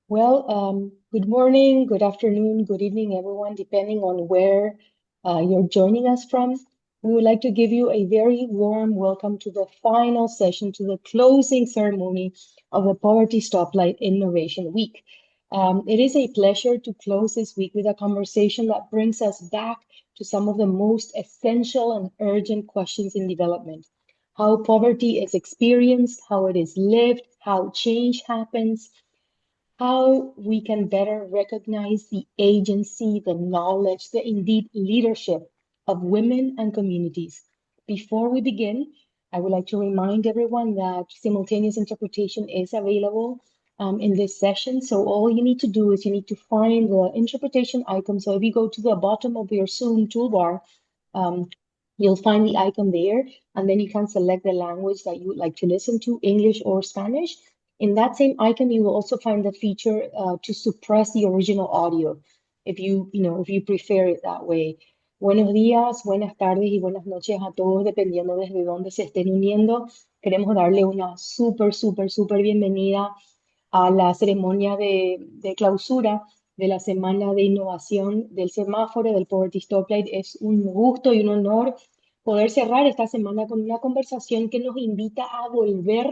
Good morning, good afternoon, good evening, everyone, depending on where you're joining us from. We would like to give you a very warm welcome to the final session, to the closing ceremony of the Poverty Stoplight Innovation Week. It is a pleasure to close this week with a conversation that brings us back to some of the most essential and urgent questions in development. How poverty is experienced, how it is lived, how change happens, how we can better recognize the agency, the knowledge, the indeed leadership of women and communities. Before we begin, I would like to remind everyone that simultaneous interpretation is available in this session. So all you need to do is you need to find the interpretation icon. So if you go to the bottom of your Zoom toolbar, um, you'll find the icon there, and then you can select the language that you would like to listen to, English or Spanish. In that same icon, you will also find the feature to suppress the original audio, if you prefer it that way. Buenos días, buenas tardes y buenas noches a todos, dependiendo desde dónde se estén uniendo. Queremos darle una súper bienvenida a la ceremonia de clausura de la Semana de Innovación del Semáforo del Poverty Stoplight. Es un gusto y un honor poder cerrar esta semana con una conversación que nos invita a volver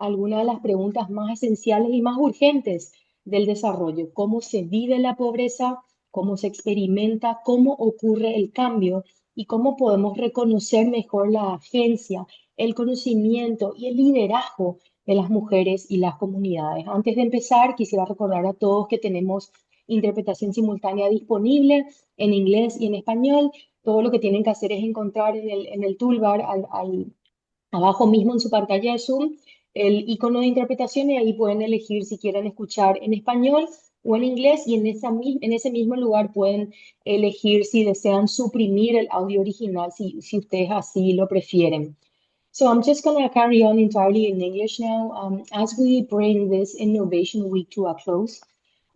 a algunas de las preguntas más esenciales y más urgentes del desarrollo. ¿Cómo se vive la pobreza? ¿Cómo se experimenta? ¿Cómo ocurre el cambio? ¿Y cómo podemos reconocer mejor la agencia, el conocimiento y el liderazgo de las mujeres y las comunidades? Antes de empezar, quisiera recordar a todos que tenemos interpretación simultánea disponible en inglés y en español. Todo lo que tienen que hacer es encontrar en el toolbar abajo mismo en su pantalla de Zoom el icono de interpretación, y ahí pueden elegir si quieren escuchar en español o en inglés, y en ese mismo lugar pueden elegir si desean suprimir el audio original, si ustedes así lo prefieren. So I'm just going to carry on entirely in English now. As we bring this Innovation Week to a close,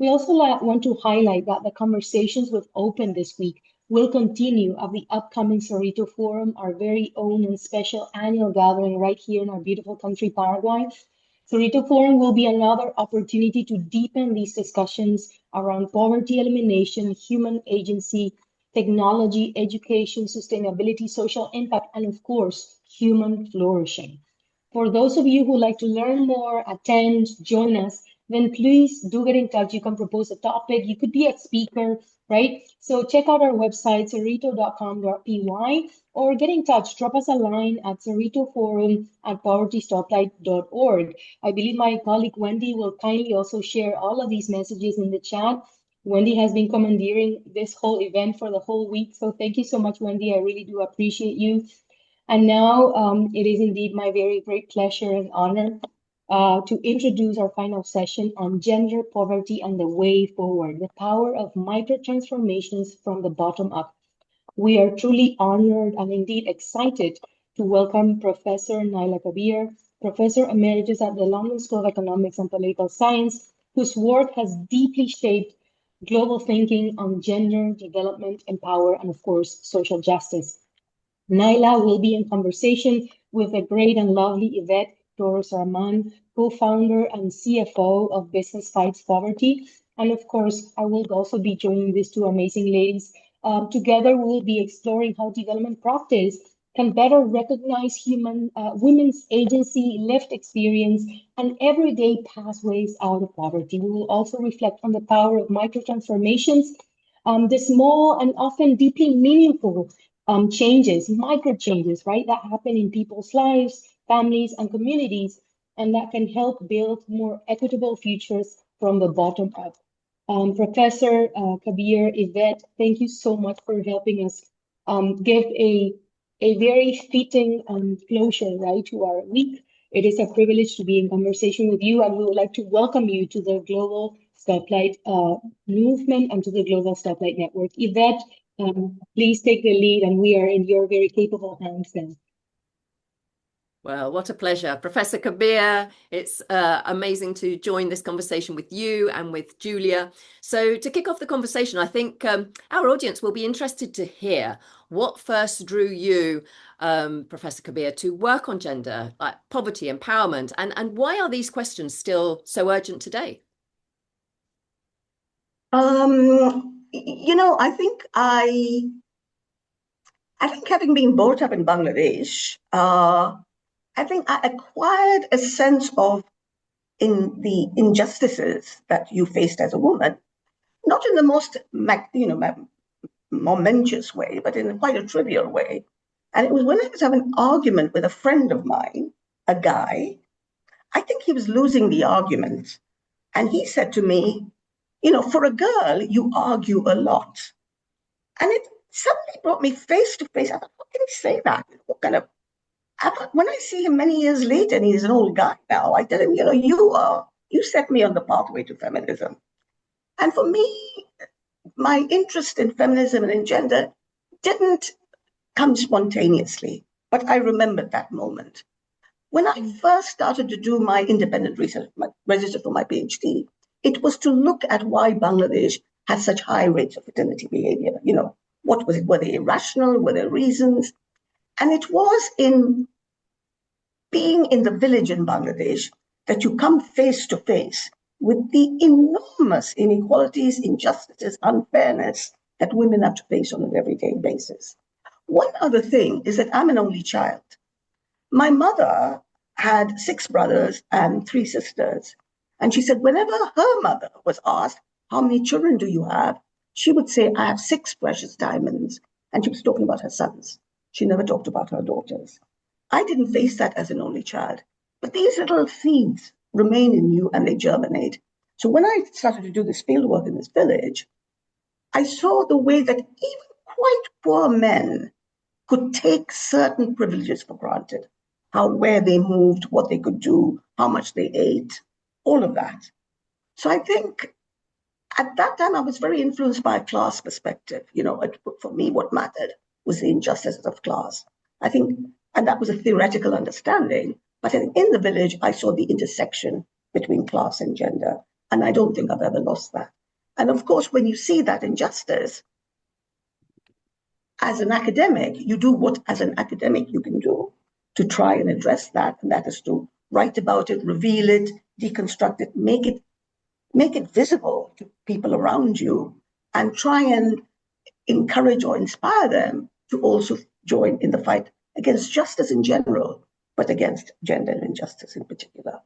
we also want to highlight that the conversations we've opened this week will continue at the upcoming Cerrito Forum, our very own and special annual gathering right here in our beautiful country, Paraguay. Cerrito Forum will be another opportunity to deepen these discussions around poverty elimination, human agency, technology, education, sustainability, social impact, and of course, human flourishing. For those of you who like to learn more, attend, join us, then please do get in touch. You can propose a topic. You could be a speaker, right? So check out our website, cerrito.com.py, or get in touch. Drop us a line at cerritoforum@povertystoplight.org. I believe my colleague Wendy will kindly also share all of these messages in the chat. Wendy has been commandeering this whole event for the whole week. So thank you so much, Wendy. I really do appreciate you. And now it is indeed my very great pleasure and honor to introduce our final session on gender poverty and the way forward, the power of micro transformations from the bottom up. We are truly honored and indeed excited to welcome Professor Naila Kabeer, Professor Emeritus at the London School of Economics and Political Science, whose work has deeply shaped global thinking on gender, development, and power, and of course, social justice. Naila will be in conversation with the great and lovely Yvette Torres-Rahman, co-founder and CFO of Business Fights Poverty. And of course, I will also be joining these two amazing ladies. Together, we will be exploring how development practice can better recognize women's agency, lived experience, and everyday pathways out of poverty. We will also reflect on the power of micro-transformations, the small and often deeply meaningful changes, micro changes, right, that happen in people's lives, families, and communities, and that can help build more equitable futures from the bottom up. Professor Kabeer, Yvette, thank you so much for helping us give a very fitting closure, right, to our week. It is a privilege to be in conversation with you, and we would like to welcome you to the Global Stoplight movement and to the Global Stoplight Network. Yvette, please take the lead, and we are in your very capable hands then. Well, what a pleasure. Professor Kabeer, it's amazing to join this conversation with you and with Julia. So to kick off the conversation, I think our audience will be interested to hear what first drew you, Professor Kabeer, to work on gender, like poverty, empowerment, and why are these questions still so urgent today? I think having been brought up in Bangladesh, I think I acquired a sense of in the injustices that you faced as a woman, not in the most, momentous way, but in quite a trivial way. And it was when I was having an argument with a friend of mine, a guy, I think he was losing the argument. And he said to me, for a girl, you argue a lot. And it suddenly brought me face to face. I thought, how can he say that? What kind of when I see him many years later, and he's an old guy now, I tell him, you set me on the pathway to feminism. And for me, my interest in feminism and in gender didn't come spontaneously, but I remembered that moment. When I first started to do my independent research, register for my PhD, it was to look at why Bangladesh has such high rates of fertility behavior. What was it? Were they irrational? Were there reasons? And it was in being in the village in Bangladesh that you come face to face with the enormous inequalities, injustices, unfairness that women have to face on an everyday basis. One other thing is that I'm an only child. My mother had 6 brothers and 3 sisters. And she said, whenever her mother was asked, how many children do you have? She would say, I have 6 precious diamonds. And she was talking about her sons. She never talked about her daughters. I didn't face that as an only child. But these little seeds remain in you and they germinate. So when I started to do this fieldwork in this village, I saw the way that even quite poor men could take certain privileges for granted. Where they moved, what they could do, how much they ate, all of that. So I think at that time I was very influenced by a class perspective. For me, what mattered was the injustices of class. I think, and that was a theoretical understanding, but in the village, I saw the intersection between class and gender. And I don't think I've ever lost that. And of course, when you see that injustice, as an academic, you do what as an academic you can do to try and address that, and that is to write about it, reveal it, deconstruct it, make it visible to people around you, and try and encourage or inspire them to also join in the fight against justice in general, but against gender injustice in particular.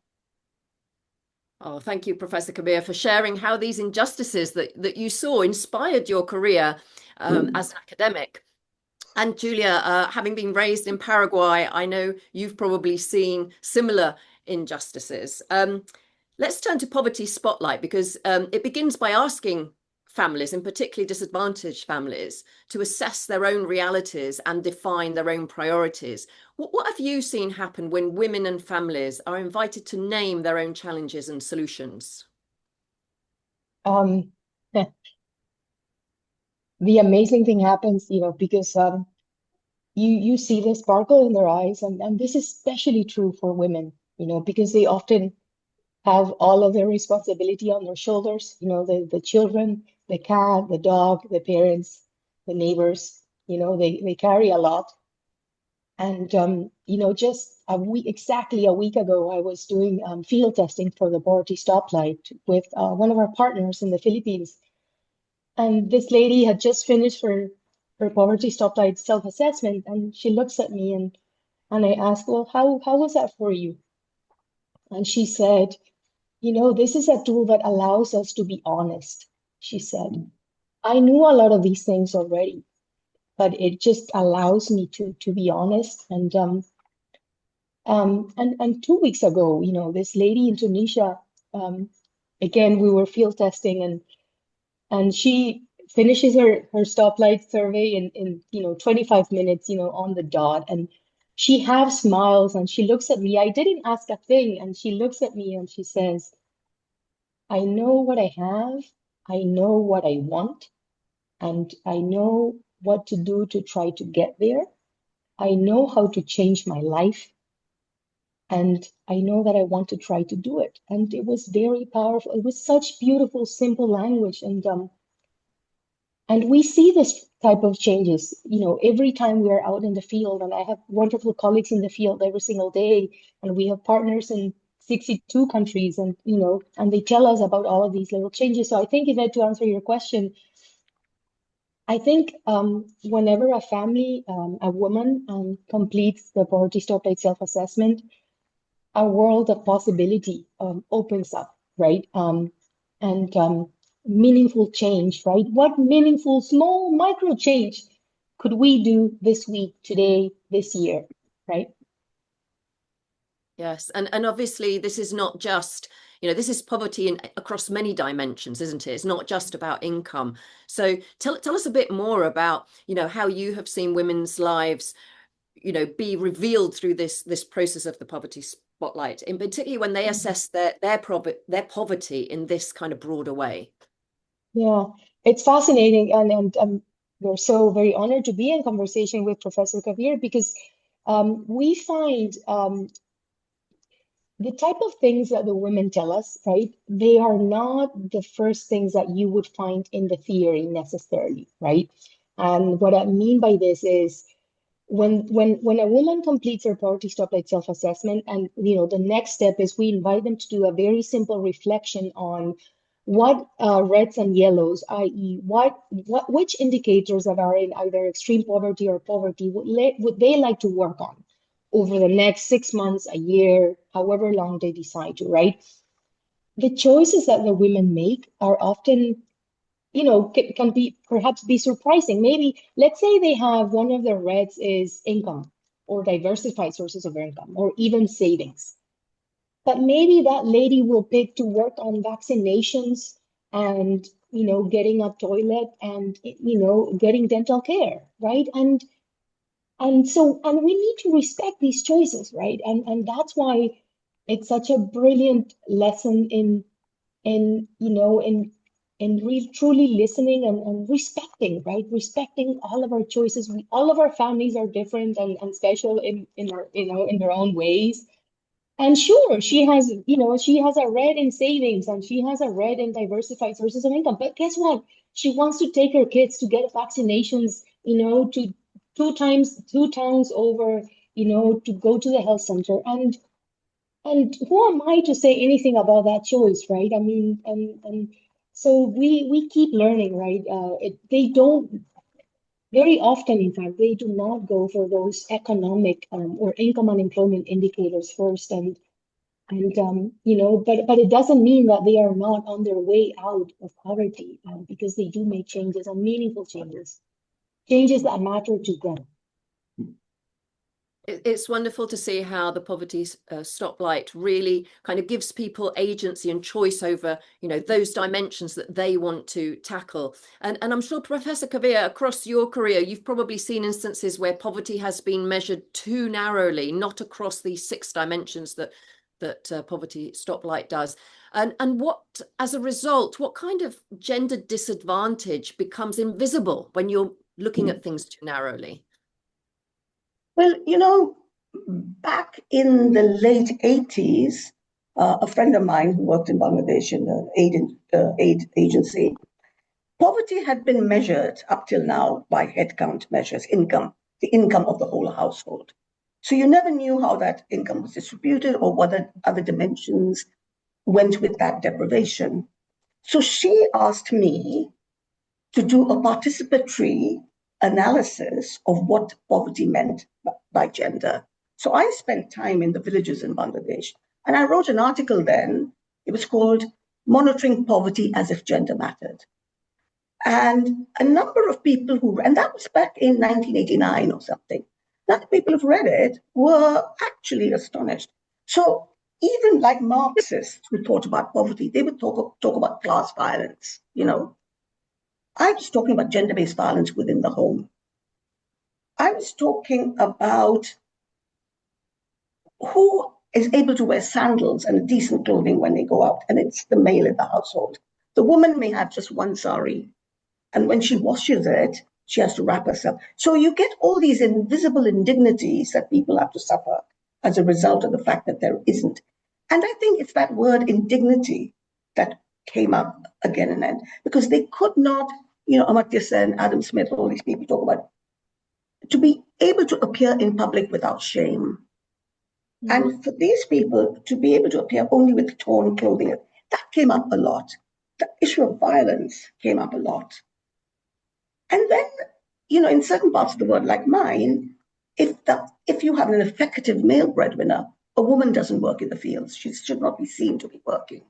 Oh, thank you, Professor Kabeer, for sharing how these injustices that you saw inspired your career as an academic. And Julia, having been raised in Paraguay, I know you've probably seen similar injustices. Let's turn to Poverty Spotlight, because it begins by asking families, and particularly disadvantaged families, to assess their own realities and define their own priorities. What have you seen happen when women and families are invited to name their own challenges and solutions? The amazing thing happens, because you see the sparkle in their eyes, and this is especially true for women, because they often have all of their responsibility on their shoulders, the children, the cat, the dog, the parents, the neighbors, they carry a lot. And just exactly a week ago, I was doing field testing for the Poverty Stoplight with one of our partners in the Philippines. And this lady had just finished her Poverty Stoplight self-assessment, and she looks at me and I asked, well, how was that for you? And she said, this is a tool that allows us to be honest. She said, I knew a lot of these things already, but it just allows me to be honest. And 2 weeks ago, this lady in Tunisia, again, we were field testing, and she finishes her stoplight survey in 25 minutes, on the dot, and she half smiles and she looks at me. I didn't ask a thing, and she looks at me and she says, I know what I have, I know what I want, and I know what to do to try to get there. I know how to change my life, and I know that I want to try to do it. And it was very powerful. It was such beautiful, simple language, and we see this type of changes, every time we are out in the field. And I have wonderful colleagues in the field every single day, and we have partners in 62 countries, and and they tell us about all of these little changes. So I think, Yvette, to answer your question, I think whenever a family, a woman completes the Poverty Stoplight self-assessment, a world of possibility opens up, right? And meaningful change, right? What meaningful, small, micro change could we do this week, today, this year, right? Yes, and obviously this is not just, this is poverty across many dimensions, isn't it? It's not just about income. So tell us a bit more about, how you have seen women's lives, be revealed through this process of the poverty spotlight, in particularly when they assess their poverty in this kind of broader way. Yeah, it's fascinating, and we're so very honored to be in conversation with Professor Kabeer, because we find the type of things that the women tell us, right? They are not the first things that you would find in the theory necessarily, right? And what I mean by this is when a woman completes her Poverty Stoplight self-assessment, and the next step is we invite them to do a very simple reflection on what reds and yellows, i.e., which indicators that are in either extreme poverty or poverty would they like to work on over the next 6 months, a year, however long they decide to, right? The choices that the women make are often, can be perhaps be surprising. Maybe let's say they have one of their reds is income or diversified sources of income or even savings. But maybe that lady will pick to work on vaccinations and, getting a toilet and, getting dental care, right? And we need to respect these choices, right? And that's why it's such a brilliant lesson in truly listening and respecting, right? Respecting all of our choices. All of our families are different and special in their own ways. And sure, she has a red in savings and she has a red in diversified sources of income. But guess what? She wants to take her kids to get vaccinations, to two towns over, to go to the health center. And who am I to say anything about that choice, right? I mean, and so we keep learning, right? They don't very often, in fact, they do not go for those economic or income unemployment indicators first, but it doesn't mean that they are not on their way out of poverty, because they do make changes and meaningful changes that matter to them. It's wonderful to see how the poverty stoplight really kind of gives people agency and choice over, those dimensions that they want to tackle. And I'm sure, Professor Kabeer, across your career, you've probably seen instances where poverty has been measured too narrowly, not across these 6 dimensions that poverty stoplight does. And what, as a result, what kind of gender disadvantage becomes invisible when you're looking at things too narrowly? Well, back in the late 80s, a friend of mine who worked in Bangladesh in the aid agency, poverty had been measured up till now by headcount measures, the income of the whole household. So you never knew how that income was distributed or what other dimensions went with that deprivation. So she asked me to do a participatory analysis of what poverty meant by gender. So I spent time in the villages in Bangladesh, and I wrote an article then. It was called Monitoring Poverty as if Gender Mattered. And a number of people and that was back in 1989 or something. Now the people who've read it were actually astonished. So even like Marxists who thought about poverty, they would talk about class violence, I was talking about gender-based violence within the home. I was talking about who is able to wear sandals and decent clothing when they go out, and it's the male in the household. The woman may have just one sari, and when she washes it, she has to wrap herself. So you get all these invisible indignities that people have to suffer as a result of the fact that there isn't. And I think it's that word indignity that came up again and again, because they could not, Amartya Sen, Adam Smith, all these people talk about to be able to appear in public without shame, And for these people to be able to appear only with torn clothing, that came up a lot. The issue of violence came up a lot. And then, in certain parts of the world, like mine, if you have an effective male breadwinner, a woman doesn't work in the fields. She should not be seen to be working.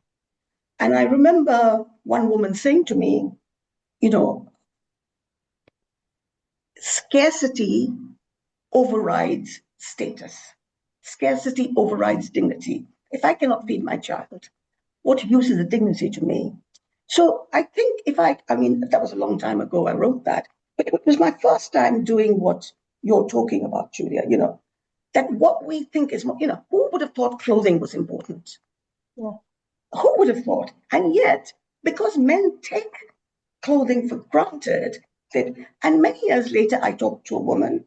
And I remember one woman saying to me, scarcity overrides status. Scarcity overrides dignity. If I cannot feed my child, what use is the dignity to me? So I think that was a long time ago I wrote that, but it was my first time doing what you're talking about, Julia, that what we think is, who would have thought clothing was important? Yeah. Who would have thought? And yet, because men take clothing for granted, and many years later, I talked to a woman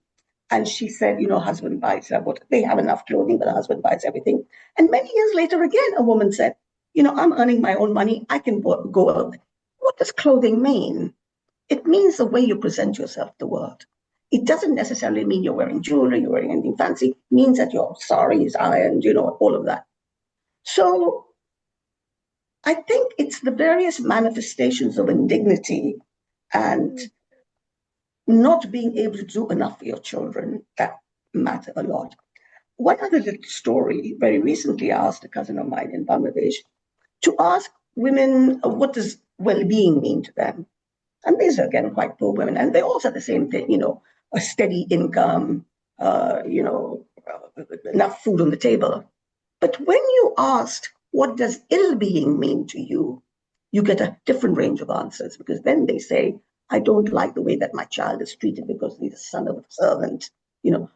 and she said, husband buys her, they have enough clothing, but the husband buys everything. And many years later, again, a woman said, I'm earning my own money. I can go out. What does clothing mean? It means the way you present yourself to the world. It doesn't necessarily mean you're wearing jewelry, you're wearing anything fancy. It means that your sari is ironed, all of that. So I think it's the various manifestations of indignity and not being able to do enough for your children that matter a lot. One other little story, very recently I asked a cousin of mine in Bangladesh to ask women, what does well-being mean to them? And these are, again, quite poor women. And they all said the same thing, a steady income, enough food on the table. But when you asked, what does ill-being mean to you? You get a different range of answers, because then they say, I don't like the way that my child is treated because he's the son of a servant.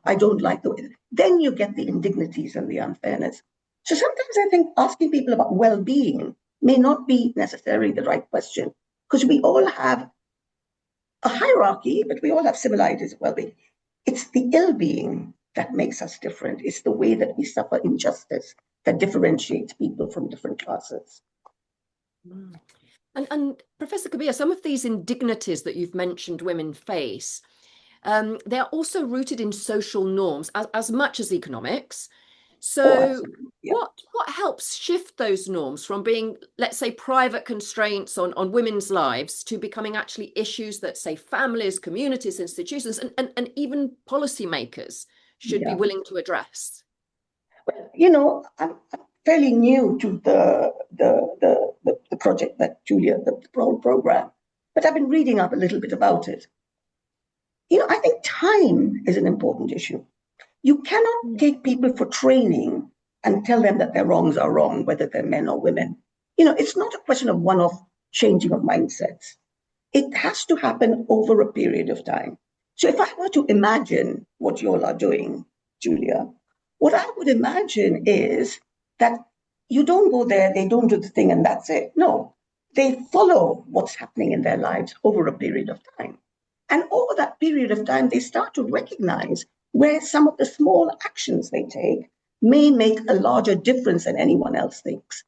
I don't like the way. Then you get the indignities and the unfairness. So sometimes I think asking people about well-being may not be necessarily the right question, because we all have a hierarchy, but we all have similarities of well-being. It's the ill-being that makes us different. It's the way that we suffer injustice that differentiates people from different classes. And Professor Kabeer, some of these indignities that you've mentioned women face, they're also rooted in social norms as much as economics. So what helps shift those norms from being, let's say, private constraints on women's lives to becoming actually issues that, say, families, communities, institutions, and even policymakers should be willing to address? Well, I'm fairly new to the project that Julia, the program, but I've been reading up a little bit about it. I think time is an important issue. You cannot take people for training and tell them that their wrongs are wrong, whether they're men or women. It's not a question of one-off changing of mindsets. It has to happen over a period of time. So if I were to imagine what you all are doing, Julia, what I would imagine is that you don't go there, they don't do the thing, and that's it. No, they follow what's happening in their lives over a period of time. And over that period of time, they start to recognize where some of the small actions they take may make a larger difference than anyone else thinks.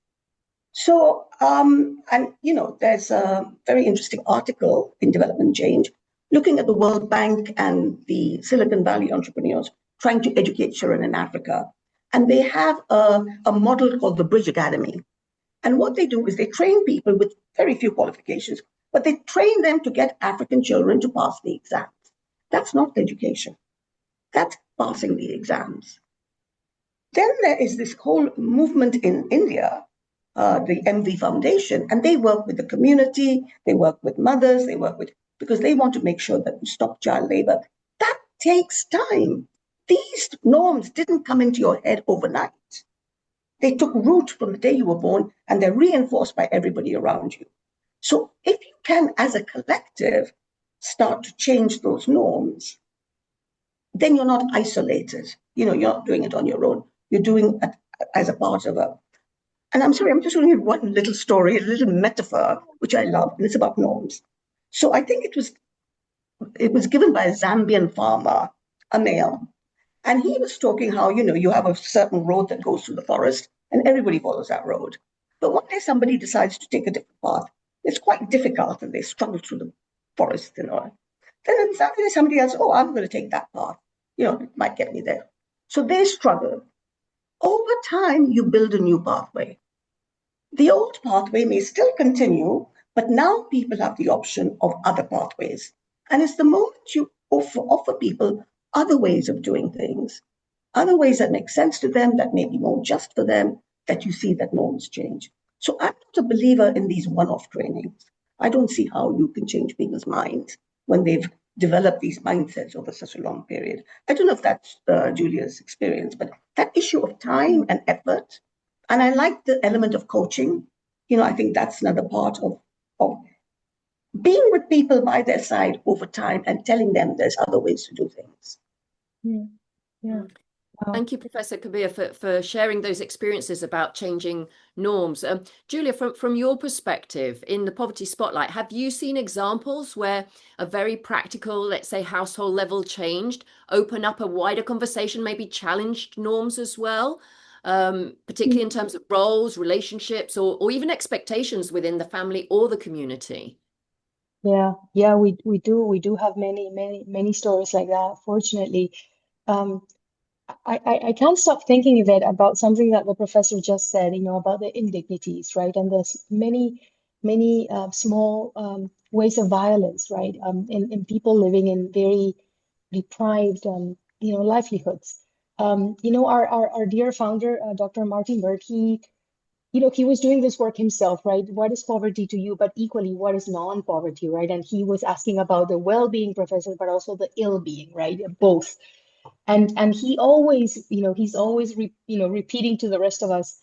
So, there's a very interesting article in Development Change looking at the World Bank and the Silicon Valley entrepreneurs trying to educate children in Africa. And they have a model called the Bridge Academy. And what they do is they train people with very few qualifications, but they train them to get African children to pass the exams. That's not education. That's passing the exams. Then there is this whole movement in India, the MV Foundation, and they work with the community, they work with mothers, because they want to make sure that we stop child labor. That takes time. These norms didn't come into your head overnight. They took root from the day you were born, and they're reinforced by everybody around you. So if you can, as a collective, start to change those norms, then you're not isolated. You're not doing it on your own. You're doing it as a part of a. And I'm sorry, I'm just going to give one little story, a little metaphor, which I love, and it's about norms. So I think it was given by a Zambian farmer, a male, and he was talking how, you have a certain road that goes through the forest, and everybody follows that road. But one day somebody decides to take a different path. It's quite difficult, and they struggle through the forest and all. Then suddenly somebody else, I'm going to take that path. It might get me there. So they struggle. Over time, you build a new pathway. The old pathway may still continue, but now people have the option of other pathways. And it's the moment you offer people other ways of doing things, other ways that make sense to them, that may be more just for them, that you see that norms change. So I'm not a believer in these one-off trainings. I don't see how you can change people's minds when they've developed these mindsets over such a long period. I don't know if that's Julia's experience, but that issue of time and effort, and I like the element of coaching. I think that's another part of being with people by their side over time and telling them there's other ways to do things. Yeah. Yeah. Thank you, Professor Kabeer, for sharing those experiences about changing norms. Julia, from your perspective in the poverty spotlight, have you seen examples where a very practical, let's say, household level changed, open up a wider conversation, maybe challenged norms as well, particularly in terms of roles, relationships, or even expectations within the family or the community? Yeah, we do have many stories like that, fortunately. Um, I can't stop thinking of it about something that the professor just said, about the indignities, right? And there's many small ways of violence, right? In people living in very deprived, livelihoods. Our dear founder, Dr. Martin Berg, he was doing this work himself, right? What is poverty to you, but equally, what is non-poverty, right? And he was asking about the well-being, professor, but also the ill-being, right? Both. And he always, he's always repeating to the rest of us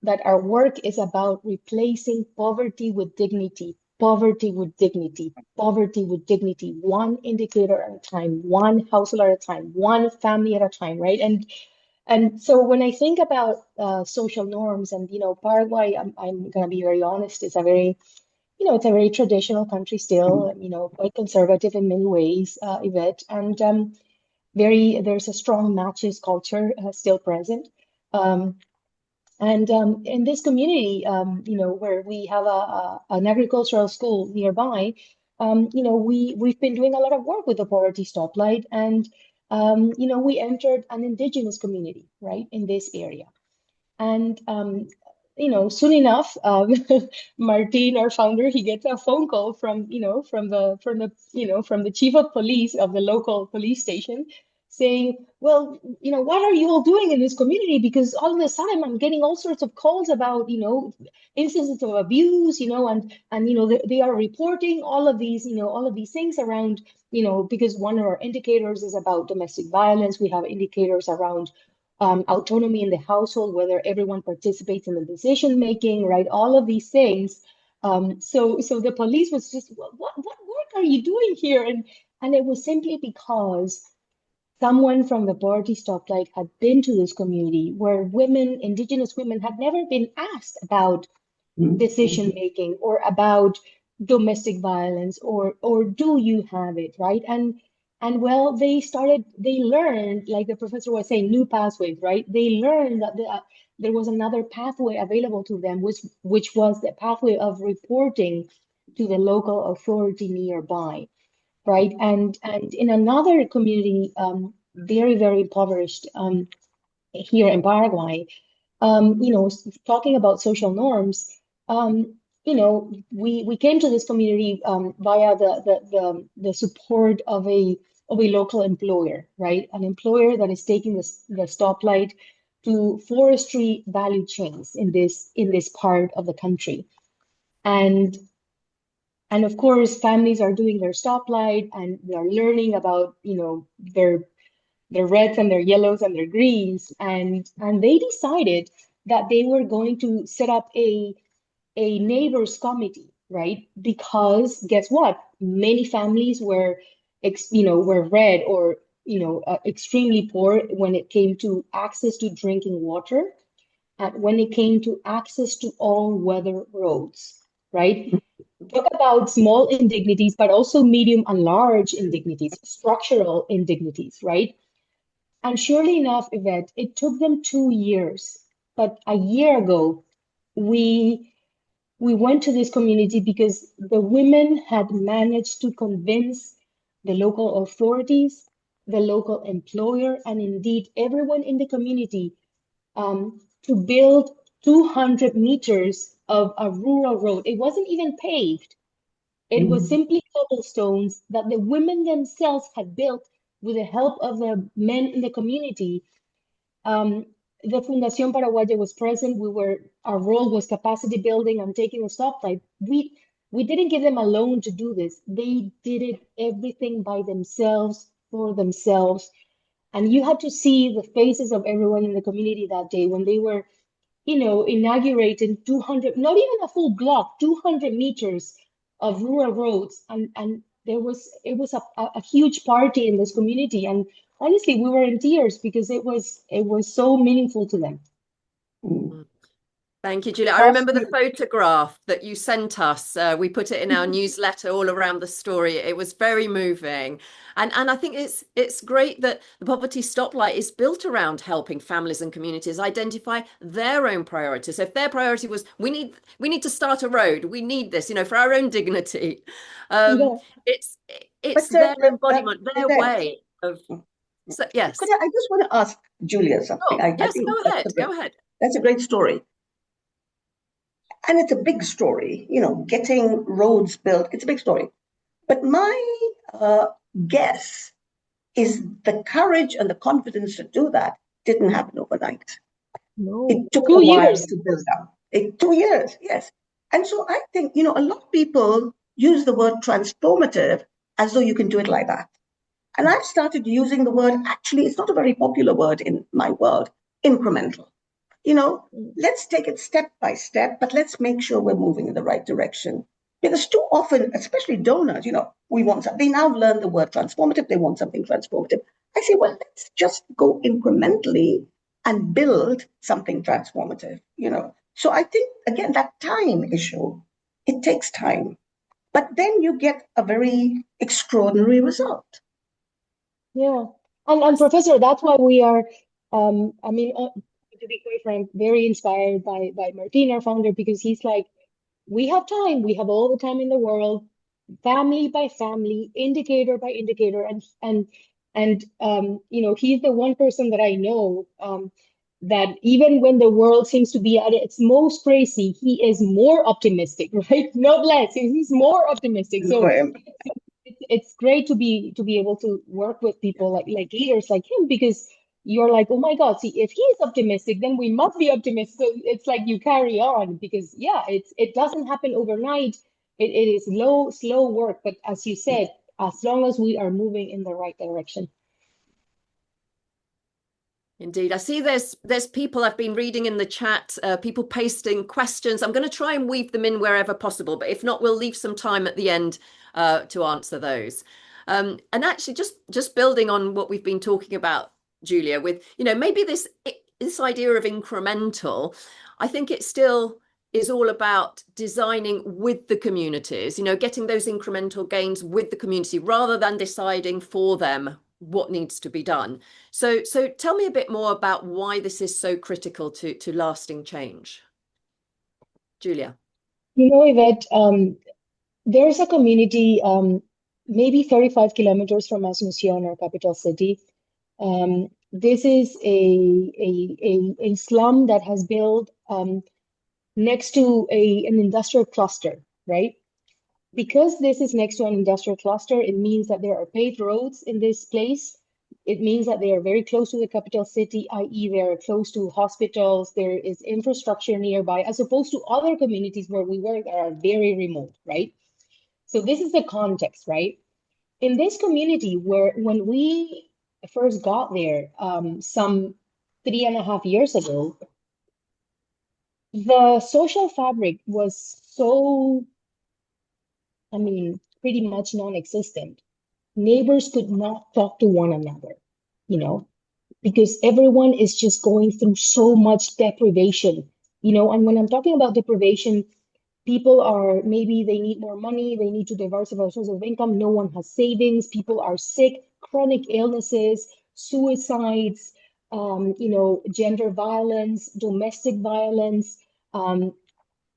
that our work is about replacing poverty with dignity, poverty with dignity, poverty with dignity, one indicator at a time, one household at a time, one family at a time, right? And so when I think about social norms, and Paraguay, I'm going to be very honest, it's a very it's a very traditional country still, quite conservative in many ways, Yvette, and there's a strong matches culture still present. And in this community, where we have an agricultural school nearby, we've been doing a lot of work with the poverty stoplight, and we entered an indigenous community, right, in this area. And soon enough, Martin, our founder, he gets a phone call from the chief of police of the local police station, saying, well, what are you all doing in this community? Because all of a sudden I'm getting all sorts of calls about, instances of abuse, and they are reporting all of these things around, because one of our indicators is about domestic violence. We have indicators around autonomy in the household, whether everyone participates in the decision making, right? All of these things. So the police was just, what work are you doing here? And it was simply because someone from the poverty stoplight had been to this community where indigenous women, had never been asked about decision making or about domestic violence, or do you have it, right? And well, they learned, like the professor was saying, new pathways, right? They learned that there was another pathway available to them, which was the pathway of reporting to the local authority nearby, right? And in another community, very, very impoverished, here in Paraguay, talking about social norms, we came to this community via the support of a local employer, right? An employer that is taking the stoplight to forestry value chains in this part of the country. And of course, families are doing their stoplight, and they're learning about, their reds and their yellows and their greens, and they decided that they were going to set up a neighbors committee, right? Because guess what? Many families were red, or extremely poor when it came to access to drinking water, and when it came to access to all weather roads, right? Talk about small indignities, but also medium and large indignities, structural indignities, right? And surely enough, Yvette, it took them 2 years. But a year ago, we went to this community because the women had managed to convince the local authorities, the local employer, and indeed everyone in the community to build 200 meters of a rural road. It wasn't even paved. It was simply cobblestones that the women themselves had built with the help of the men in the community. The Fundación Paraguaya was present. Our role was capacity building and taking a stoplight. We didn't give them a loan to do this. They did it everything by themselves, for themselves. And you had to see the faces of everyone in the community that day when they were, inaugurating 200, not even a full block, 200 meters of rural roads. And it was a huge party in this community. And honestly, we were in tears because it was so meaningful to them. Thank you, Julia. I remember the photograph that you sent us. We put it in our newsletter all around the story. It was very moving. And I think it's great that the Poverty Stoplight is built around helping families and communities identify their own priorities. So if their priority was, we need to start a road, we need this, for our own dignity. It's their embodiment, their way of. So, yes. I just want to ask Julia something. Yes, go ahead. That's a great story. And it's a big story, getting roads built. It's a big story. But my guess is the courage and the confidence to do that didn't happen overnight. No. It took 2 years to build up. 2 years, yes. And so I think, a lot of people use the word transformative as though you can do it like that. And I've started using the word, actually, it's not a very popular word in my world, incremental. Let's take it step by step, but let's make sure we're moving in the right direction. Because too often, especially donors, they now learn the word transformative, they want something transformative. I say, well, let's just go incrementally and build something transformative, So I think, again, that time issue, it takes time. But then you get a very extraordinary result. Yeah. And Professor, that's why we are, to be quite frank, very inspired by Martin, our founder, because he's like, we have time. We have all the time in the world, family by family, indicator by indicator. And he's the one person that I know that even when the world seems to be at its most crazy, he is more optimistic, right? Not less. He's more optimistic. So it's great to be able to work with people like leaders like him, because you're like, oh my God, see, if he's optimistic, then we must be optimistic. So it's like you carry on, because it doesn't happen overnight. It is slow work, but as you said, as long as we are moving in the right direction. Indeed. I see there's people I've been reading in the chat, people pasting questions. I'm going to try and weave them in wherever possible, but if not, we'll leave some time at the end to answer those. And actually, just building on what we've been talking about, Julia, with, maybe this idea of incremental, I think it still is all about designing with the communities, getting those incremental gains with the community rather than deciding for them what needs to be done. So tell me a bit more about why this is so critical to lasting change. Julia. Yvette, there's a community maybe 35 kilometers from Asunción, our capital city. This is a slum that has built next to an industrial cluster, right? Because this is next to an industrial cluster, it means that there are paved roads in this place. It means that they are very close to the capital city, i.e. they are close to hospitals, there is infrastructure nearby, as opposed to other communities where we work that are very remote, right? So this is the context, right? In this community, when we first got there, some 3.5 years ago, the social fabric was so, pretty much non-existent. Neighbors could not talk to one another, because everyone is just going through so much deprivation, and when I'm talking about deprivation, people are, maybe they need more money, they need to diversify sources of income, no one has savings, people are sick, chronic illnesses, suicides, gender violence, domestic violence,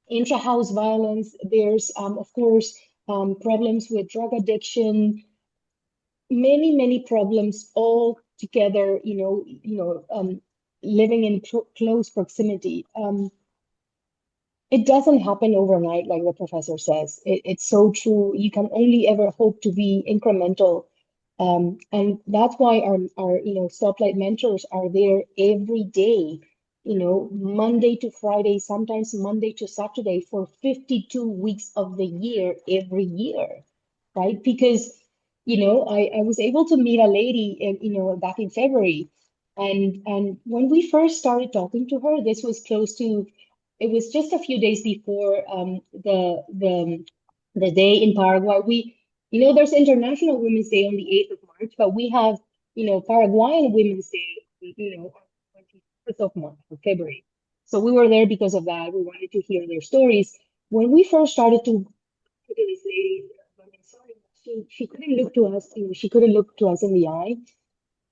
intra-house violence. There's, of course, problems with drug addiction, many problems all together, living in close proximity. It doesn't happen overnight, like the professor says. It's so true. You can only ever hope to be incremental. And that's why our Stoplight mentors are there every day, Monday to Friday, sometimes Monday to Saturday for 52 weeks of the year, every year, right? Because, I was able to meet a lady, back in February. And when we first started talking to her, this was it was just a few days before the day in Paraguay. There's International Women's Day on the 8th of March, but we have, Paraguayan Women's Day, on the 24th of March, or February. So we were there because of that. We wanted to hear their stories. When we first started to this lady, she couldn't look to us, she couldn't look to us in the eye.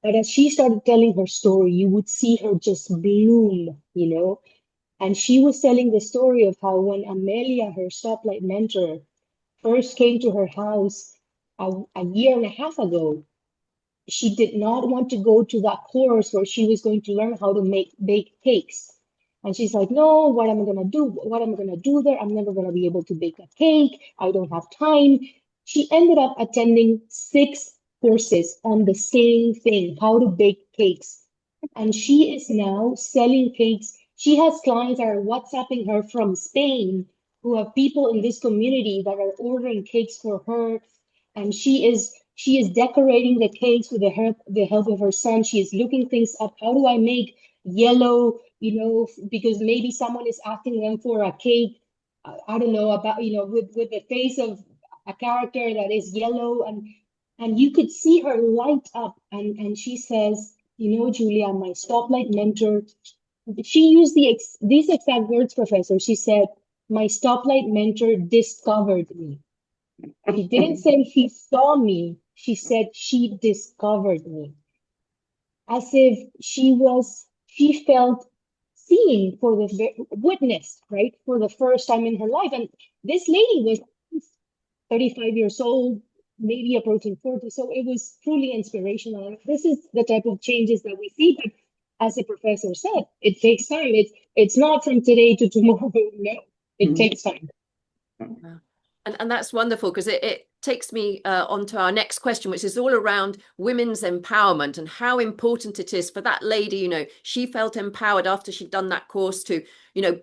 But as she started telling her story, you would see her just bloom, And she was telling the story of how when Amelia, her Stoplight mentor, first came to her house a year and a half ago, she did not want to go to that course where she was going to learn how to bake cakes. And she's like, no, what am I going to do? What am I going to do there? I'm never going to be able to bake a cake. I don't have time. She ended up attending 6 courses on the same thing, how to bake cakes. And she is now selling cakes. She has clients that are WhatsApping her from Spain who have people in this community that are ordering cakes for her. And she is decorating the cakes with the help of her son. She is looking things up. How do I make yellow, because maybe someone is asking them for a cake, I don't know, about, with the face of a character that is yellow. And you could see her light up. And she says, Julia, my Stoplight mentor, she used these exact words, Professor. She said, my Stoplight mentor discovered me. She didn't say she saw me. She said she discovered me. As if she felt seen witnessed, right? For the first time in her life. And this lady was 35 years old, maybe approaching 40. So it was truly inspirational. This is the type of changes that we see. But as the professor said, it takes time. It's not from today to tomorrow. No, it takes time. And that's wonderful, because it takes me on to our next question, which is all around women's empowerment and how important it is for that lady. She felt empowered after she'd done that course to,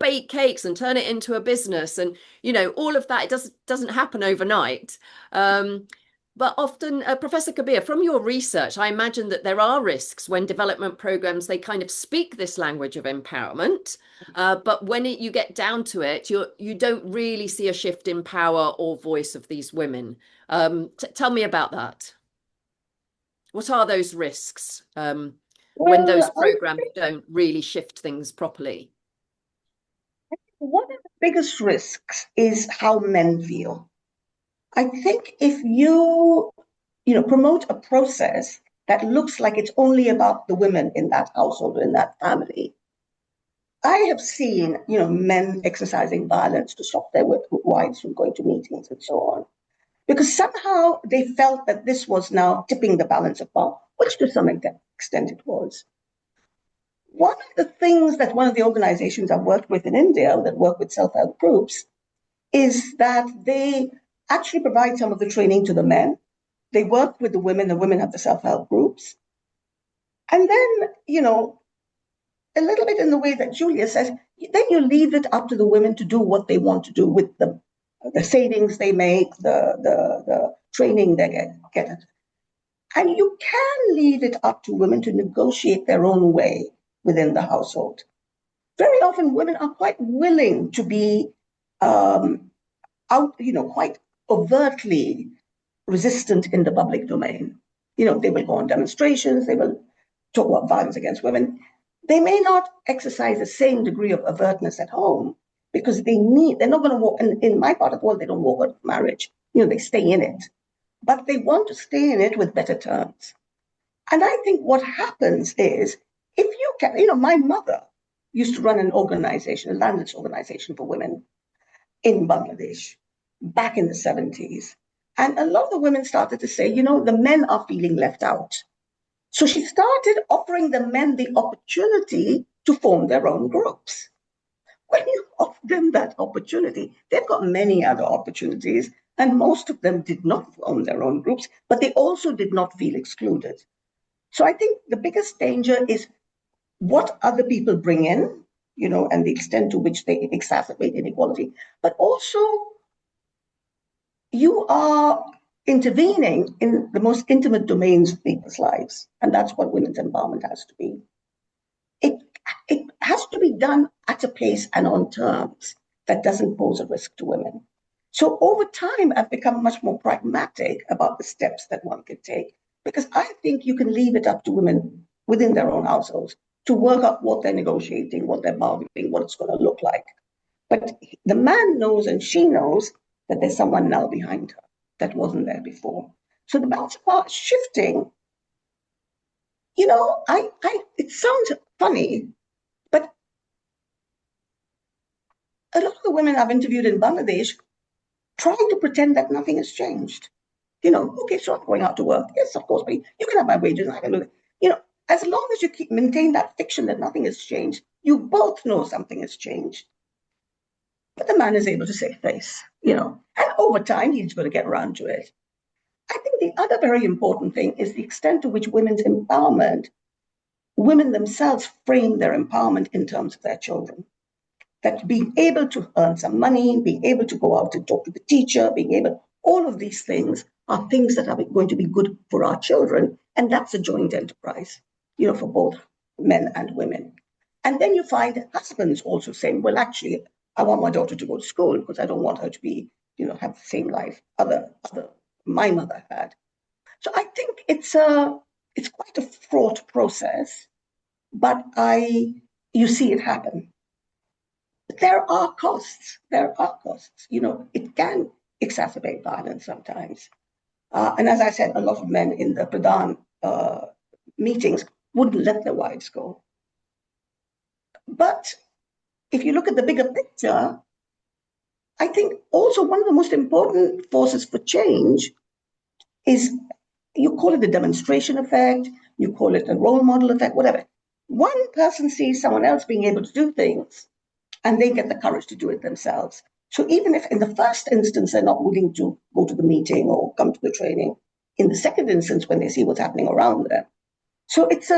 bake cakes and turn it into a business. And, all of that, it doesn't happen overnight. But often, Professor Kabeer, from your research, I imagine that there are risks when development programs, they kind of speak this language of empowerment. But when you get down to it, you don't really see a shift in power or voice of these women. Tell me about that. What are those risks when those programs don't really shift things properly? One of the biggest risks is how men feel. I think if you promote a process that looks like it's only about the women in that household or in that family, I have seen, men exercising violence to stop their wives from going to meetings and so on, because somehow they felt that this was now tipping the balance of power, which to some extent it was. One of the things that one of the organizations I've worked with in India that work with self-help groups is that they actually provide some of the training to the men. They work with the women have the self-help groups. And then, a little bit in the way that Julia says, then you leave it up to the women to do what they want to do with the savings they make, the training they get. And you can leave it up to women to negotiate their own way within the household. Very often women are quite willing to be quite overtly resistant in the public domain. They will go on demonstrations, they will talk about violence against women. They may not exercise the same degree of avertness at home because they're not going to walk, in my part of the world, they don't walk out of marriage. They stay in it. But they want to stay in it with better terms. And I think what happens is, if you can, my mother used to run an organization, a landlord's organization for women in Bangladesh back in the 70s. And a lot of the women started to say, the men are feeling left out. So she started offering the men the opportunity to form their own groups. When you offer them that opportunity, they've got many other opportunities, and most of them did not form their own groups, but they also did not feel excluded. So I think the biggest danger is what other people bring in, and the extent to which they exacerbate inequality, but also you are intervening in the most intimate domains of people's lives, and that's what women's empowerment has to be. It has to be done at a pace and on terms that doesn't pose a risk to women. So over time, I've become much more pragmatic about the steps that one can take, because I think you can leave it up to women within their own households to work out what they're negotiating, what they're bargaining, what it's going to look like. But the man knows and she knows that there's someone now behind her that wasn't there before. So the balance of power is shifting. It sounds funny, but a lot of the women I've interviewed in Bangladesh trying to pretend that nothing has changed. Okay, so I'm going out to work. Yes, of course, but you can have my wages and I can do it. As long as you maintain that fiction that nothing has changed, you both know something has changed. But the man is able to save face, and over time, he's going to get around to it. I think the other very important thing is the extent to which women's empowerment, women themselves frame their empowerment in terms of their children. That being able to earn some money, being able to go out and talk to the teacher, all of these things are things that are going to be good for our children. And that's a joint enterprise, for both men and women. And then you find husbands also saying, well, actually, I want my daughter to go to school because I don't want her to be, have the same life my mother had. So I think it's quite a fraught process, but you see it happen. There are costs. It can exacerbate violence sometimes. And as I said, a lot of men in the Pradhan meetings wouldn't let their wives go. But if you look at the bigger picture, I think also one of the most important forces for change is, you call it the demonstration effect, you call it a role model effect, whatever. One person sees someone else being able to do things, and they get the courage to do it themselves. So even if in the first instance they're not willing to go to the meeting or come to the training, in the second instance when they see what's happening around them. So it's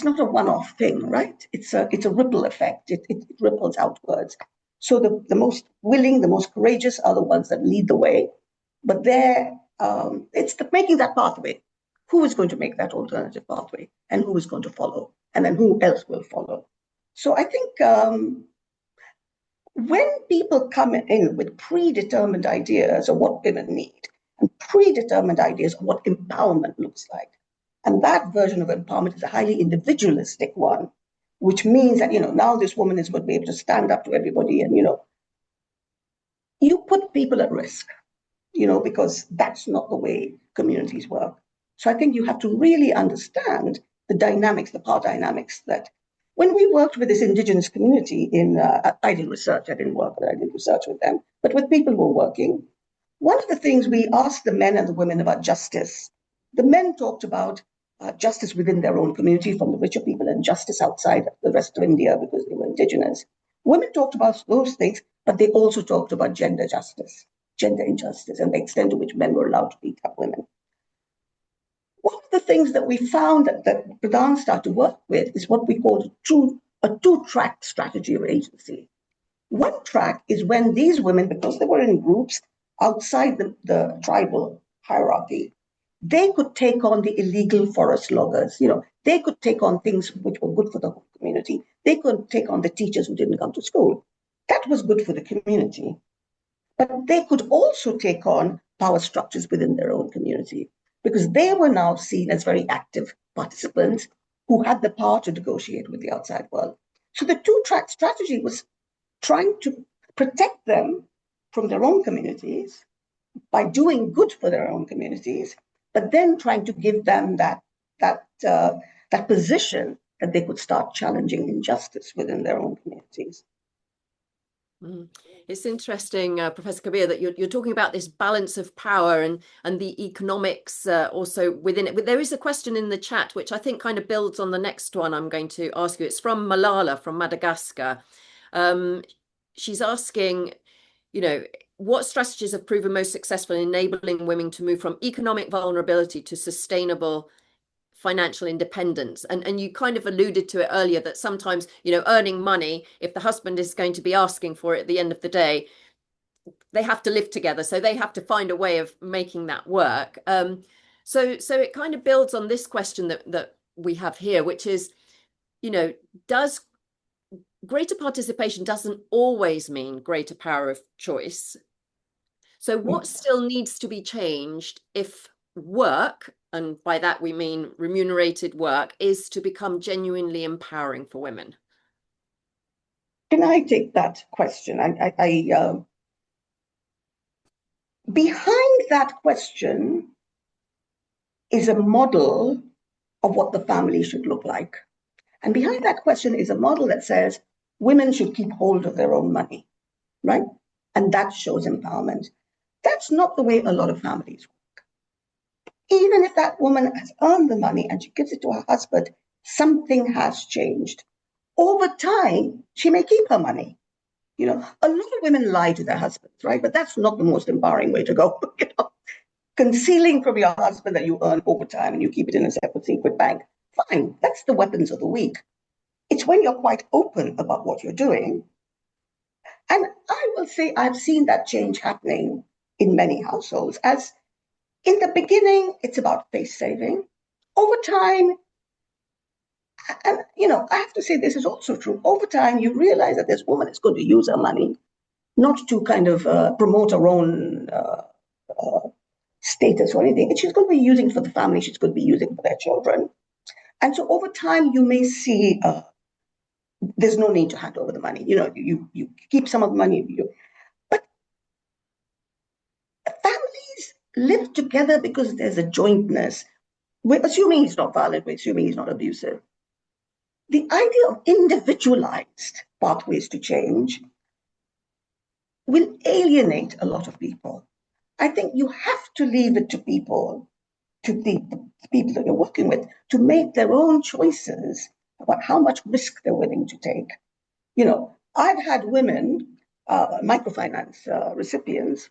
not a one-off thing, right? It's a ripple effect. It ripples outwards. So the most willing, the most courageous are the ones that lead the way, but it's making that pathway. Who is going to make that alternative pathway, and who is going to follow, and then who else will follow? So I think when people come in with predetermined ideas of what women need, and predetermined ideas of what empowerment looks like, and that version of empowerment is a highly individualistic one, which means that, now this woman is going to be able to stand up to everybody, and, you put people at risk, because that's not the way communities work. So I think you have to really understand the dynamics, the power dynamics, that when we worked with this indigenous community I did research, I didn't work, but I did research with them, but with people who were working, one of the things we asked the men and the women about justice. The men talked about justice within their own community from the richer people, and justice outside the rest of India because they were indigenous. Women talked about those things, but they also talked about gender justice, gender injustice, and the extent to which men were allowed to beat up women. One of the things that we found that Pradhan started to work with is what we call a two-track strategy of agency. One track is when these women, because they were in groups outside the tribal hierarchy, they could take on the illegal forest loggers. They could take on things which were good for the whole community. They could take on the teachers who didn't come to school. That was good for the community. But they could also take on power structures within their own community, because they were now seen as very active participants who had the power to negotiate with the outside world. So the two-track strategy was trying to protect them from their own communities by doing good for their own communities, but then trying to give them that position that they could start challenging injustice within their own communities. It's interesting, Professor Kabeer, that you're talking about this balance of power and the economics also within it. But there is a question in the chat, which I think kind of builds on the next one I'm going to ask you. It's from Malala from Madagascar. She's asking, what strategies have proven most successful in enabling women to move from economic vulnerability to sustainable financial independence? And you kind of alluded to it earlier that sometimes, earning money, if the husband is going to be asking for it at the end of the day, they have to live together. So they have to find a way of making that work. So it kind of builds on this question that we have here, which is, does greater participation doesn't always mean greater power of choice. So what still needs to be changed if work, and by that we mean remunerated work, is to become genuinely empowering for women? Can I take that question? Behind that question is a model of what the family should look like. And behind that question is a model that says women should keep hold of their own money, right? And that shows empowerment. That's not the way a lot of families work. Even if that woman has earned the money and she gives it to her husband, something has changed. Over time, she may keep her money. A lot of women lie to their husbands, right? But that's not the most empowering way to go. Concealing from your husband that you earn over time and you keep it in a separate secret bank, fine, that's the weapons of the weak. It's when you're quite open about what you're doing. And I will say I've seen that change happening in many households. As in the beginning, it's about face saving. Over time, and I have to say this is also true. Over time, you realize that this woman is going to use her money not to kind of promote her own status or anything. She's going to be using for the family. She's going to be using for their children. And so over time, you may see there's no need to hand over the money. You keep some of the money. But families live together because there's a jointness. We're assuming he's not violent. We're assuming he's not abusive. The idea of individualized pathways to change will alienate a lot of people. I think you have to leave it to people, to the people that you're working with, to make their own choices about how much risk they're willing to take. I've had women, microfinance recipients,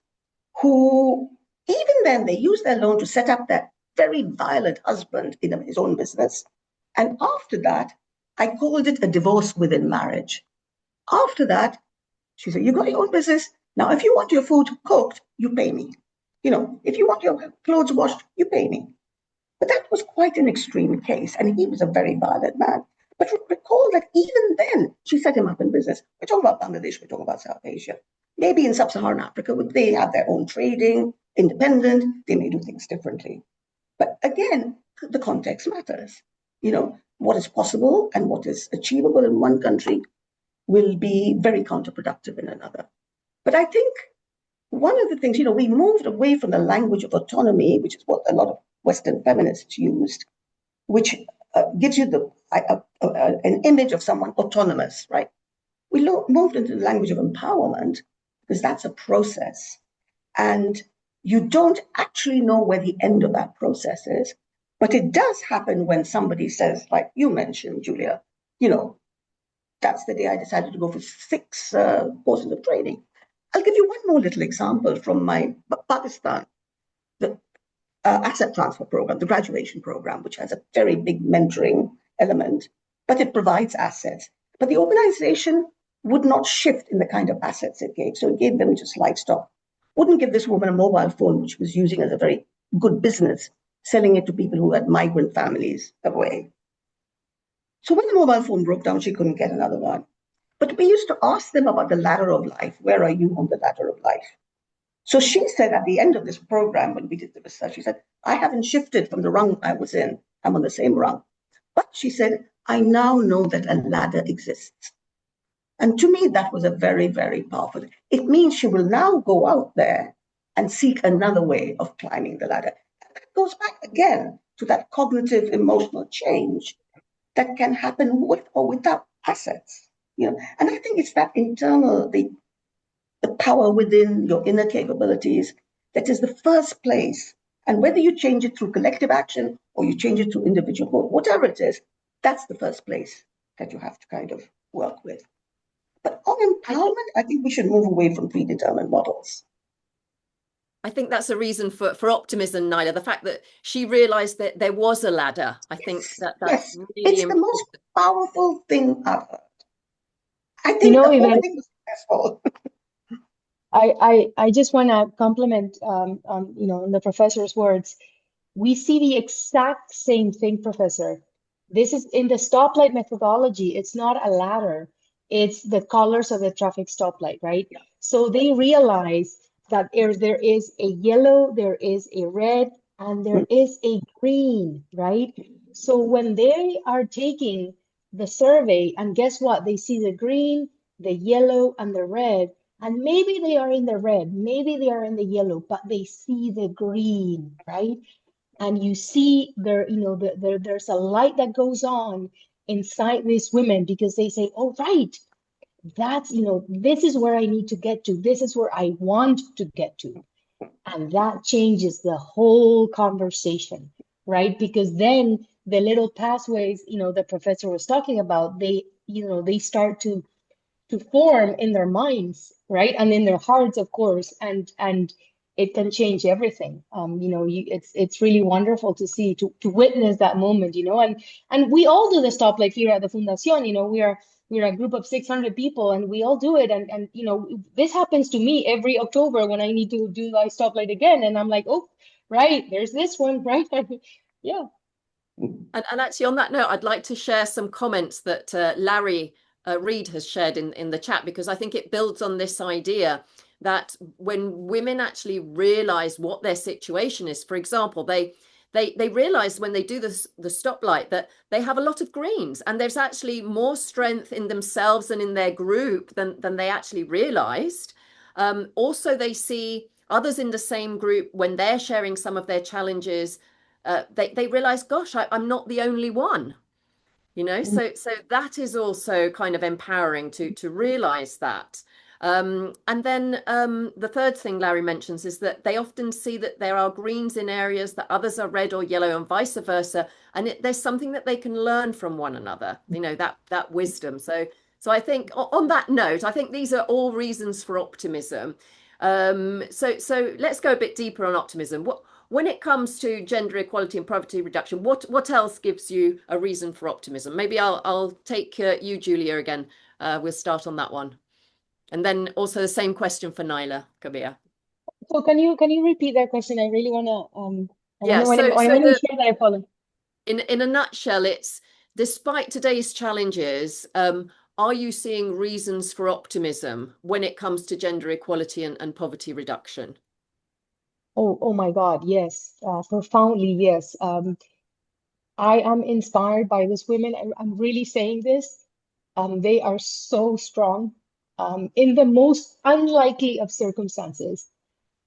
who even then they use their loan to set up that very violent husband in his own business. And after that, I called it a divorce within marriage. After that, she said, you got your own business. Now, if you want your food cooked, you pay me. If you want your clothes washed, you pay me. But that was quite an extreme case. And he was a very violent man. But recall that even then, she set him up in business. We're talking about Bangladesh, we're talking about South Asia. Maybe in sub-Saharan Africa, they have their own trading, independent, they may do things differently. But again, the context matters. What is possible and what is achievable in one country will be very counterproductive in another. But I think one of the things, we moved away from the language of autonomy, which is what a lot of Western feminists used, which gives you an image of someone autonomous, right? We moved into the language of empowerment because that's a process. And you don't actually know where the end of that process is. But it does happen when somebody says, like you mentioned, Julia, that's the day I decided to go for 6 courses of training. I'll give you one more little example from my Pakistan, the asset transfer program, the graduation program, which has a very big mentoring element, but it provides assets. But the organization would not shift in the kind of assets it gave. So it gave them just livestock. Wouldn't give this woman a mobile phone, which was using as a very good business, selling it to people who had migrant families away. So when the mobile phone broke down, she couldn't get another one. But we used to ask them about the ladder of life. Where are you on the ladder of life? So she said at the end of this program, when we did the research, she said, I haven't shifted from the rung I was in. I'm on the same rung. But she said, I now know that a ladder exists. And to me, that was a very, very powerful. It means she will now go out there and seek another way of climbing the ladder. And that goes back again to that cognitive emotional change that can happen with or without assets. And I think it's that internal, the the power within, your inner capabilities. That is the first place. And whether you change it through collective action or you change it through individual, whatever it is, that's the first place that you have to kind of work with. But on empowerment, I think we should move away from predetermined models. I think that's a reason for optimism, Naila. The fact that she realized that there was a ladder. I think that's yes, really it's important. the most powerful thing I've heard. I think You know, the whole Yvette, thing was successful. I just want to compliment, you know, the professor's words. We see the exact same thing, Professor. This is in the stoplight methodology. It's not a ladder. It's the colors of the traffic stoplight, right? Yeah. So they realize that there is a yellow, there is a red, and there is a green, right? So when they are taking the survey, and guess what? They see the green, the yellow, and the red. And maybe they are in the red, maybe they are in the yellow, but they see the green, right? And you see there, you know, there's a light that goes on inside these women because they say, oh, right, that's, you know, this is where I need to get to. This is where I want to get to. And that changes the whole conversation, right? Because then the little pathways, you know, the professor was talking about, they, you know, they start to form in their minds, right, and in their hearts, of course, and it can change everything. You know, it's really wonderful to see, to witness that moment, you know, and we all do the stoplight here at the Fundación. You know, we're a group of 600 people, and we all do it, and you know, this happens to me every October when I need to do my stoplight again, and I'm like, oh, right, there's this one, right? Yeah. And actually, on that note, I'd like to share some comments that Larry Reed has shared in the chat, because I think it builds on this idea that when women actually realize what their situation is, for example, they realize when they do the stoplight that they have a lot of greens, and there's actually more strength in themselves and in their group than they actually realized. Also, they see others in the same group when they're sharing some of their challenges. They realize, gosh, I'm not the only one, you know. So that is also kind of empowering to realize that. And then the third thing Larry mentions is that they often see that there are greens in areas that others are red or yellow, and vice versa. And there's something that they can learn from one another, you know, that wisdom. So I think on that note, I think these are all reasons for optimism. So let's go a bit deeper on optimism. When it comes to gender equality and poverty reduction, what else gives you a reason for optimism? Maybe I'll take you, Julia, again. We'll start on that one. And then also the same question for Naila, Kabeer. So can you repeat that question? I really want to Yeah, I want to make sure that I follow. In a nutshell, it's despite today's challenges, are you seeing reasons for optimism when it comes to gender equality and poverty reduction? Oh my God, yes, profoundly, yes. I am inspired by these women. I'm really saying this. They are so strong. In the most unlikely of circumstances,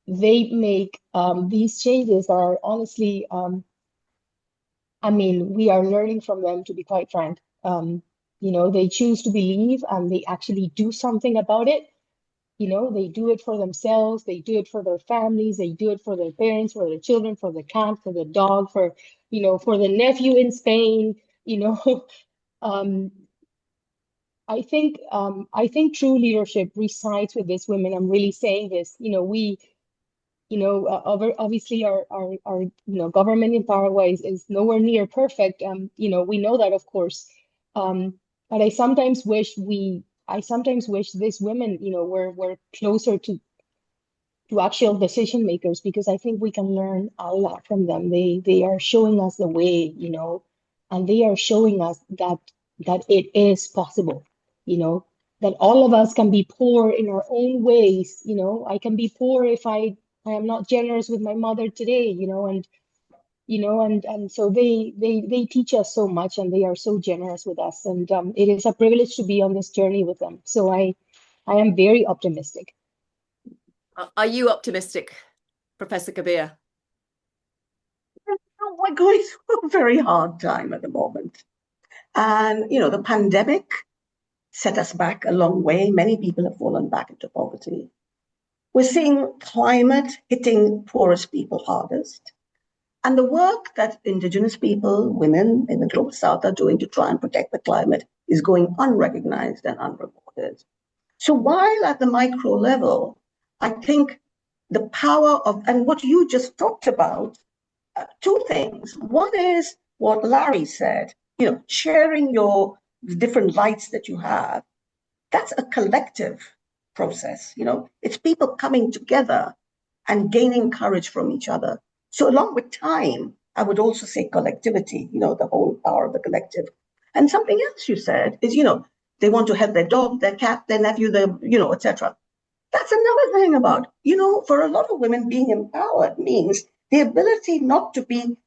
they make these changes are honestly, I mean, we are learning from them, to be quite frank. You know, they choose to believe and they actually do something about it. You know, they do it for themselves, they do it for their families, they do it for their parents, for their children, for the cat, for the dog, for, you know, for the nephew in Spain, you know. I think true leadership resides with these women. I'm really saying this. You know, we, you know, obviously our you know, government in Paraguay is nowhere near perfect. You know, we know that, of course. But I sometimes wish these women, you know, were closer to actual decision makers, because I think we can learn a lot from them. They are showing us the way, you know, and they are showing us that it is possible, you know, that all of us can be poor in our own ways. You know, I can be poor if I am not generous with my mother today, you know, and you know, and so they teach us so much, and they are so generous with us, and it is a privilege to be on this journey with them. So I am very optimistic. Are you optimistic, Professor Kabeer? We're going through a very hard time at the moment. And, you know, the pandemic set us back a long way. Many people have fallen back into poverty. We're seeing climate hitting poorest people hardest. And the work that Indigenous people, women in the Global South are doing to try and protect the climate is going unrecognized and unrewarded. So while at the micro level, I think the power of, and what you just talked about, two things. One is what Larry said, sharing your different lights that you have. That's a collective process. It's people coming together and gaining courage from each other. So along with time, I would also say collectivity, the whole power of the collective. And something else you said is, they want to help their dog, their cat, their nephew, etc. That's another thing about, for a lot of women, being empowered means the ability not to be